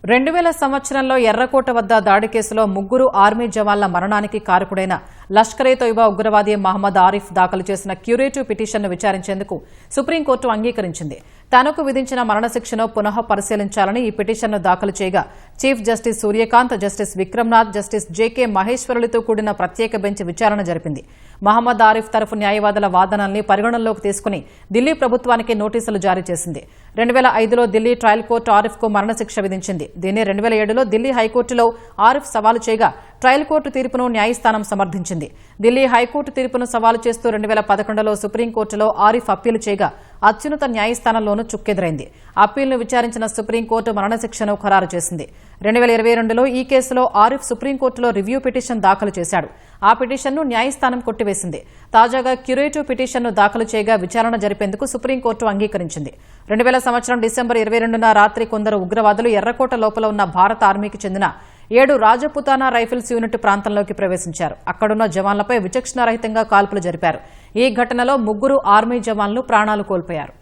2000 సంవత్సరంలో ఎర్రకోట వద్ద దాడి కేసులో ముగ్గురు ఆర్మీ జవాన్ల మరణానికి కారకుడైన లష్కర్-ఏ-తోయిబా ఉగ్రవాది మహమ్మద్ ఆరిఫ్ దాఖలు చేసిన క్యూరేటివ్ పిటిషన్ను విచారించేందుకు సుప్రీంకోర్టు అంగీకరించింది. తనకు విధించిన మరణశిక్షను పునః పరిశీలించాలని ఈ పిటిషన్ను దాఖలు చేయగా chief justice Surya Kant, justice Vikram Nath, justice JK మహేశ్వరులతో కూడిన ప్రత్యేక బెంచ్ విచారణ జరిపింది. మహమ్మద్ ఆరిఫ్ తరఫు న్యాయవాదుల వాదనల్ని పరిగణనలోకి తీసుకుని ఢిల్లీ ప్రభుత్వానికి నోటీసులు జారీ చేసింది. 2005లో ఢిల్లీ ట్రయల్ కోర్టు ఆరిఫ్కు మరణశిక్ష విధించింది. దీన్ని 2007లో ఢిల్లీ హైకోర్టులో ఆరిఫ్ సవాలు చేయగా ట్రయల్ కోర్టు తీర్పును న్యాయస్థానం సమర్థించింది. ఢిల్లీ హైకోర్టు తీర్పును సవాలు చేస్తూ 2011లో సుప్రీంకోర్టులో ఆరిఫ్ అప్పీలు చేయగా అత్యున్నత న్యాయస్థానంలోనూ చుక్కెదురైంది. అప్పీలును విచారించిన సుప్రీంకోర్టు మరణశిక్షను ఖరారు చేసింది. 2022లో ఈ కేసులో ఆరిఫ్ సుప్రీంకోర్టులో రివ్యూ పిటిషన్ దాఖలు చేశాడు. ఆ పిటిషన్ను న్యాయస్థానం కొట్టివేసింది. తాజాగా క్యూరేటివ్ పిటిషన్ను దాఖలు చేయగా విచారణ జరిపేందుకు సుప్రీంకోర్టు అంగీకరించింది. 2000 సంవత్సరం డిసెంబర్ 22న రాత్రి కొందరు ఉగ్రవాదులు ఎర్రకోట లోపల ఉన్న భారత ఆర్మీకి చెందిన 7 రాజపుతానా రైఫిల్స్ యూనిట్ ప్రాంతంలోకి ప్రవేశించారు. అక్కడున్న జవాన్లపై విచక్షణారహితంగా కాల్పులు జరిపారు. ఈ ఘటనలో 3 ఆర్మీ జవాన్లు ప్రాణాలు కోల్పోయారు.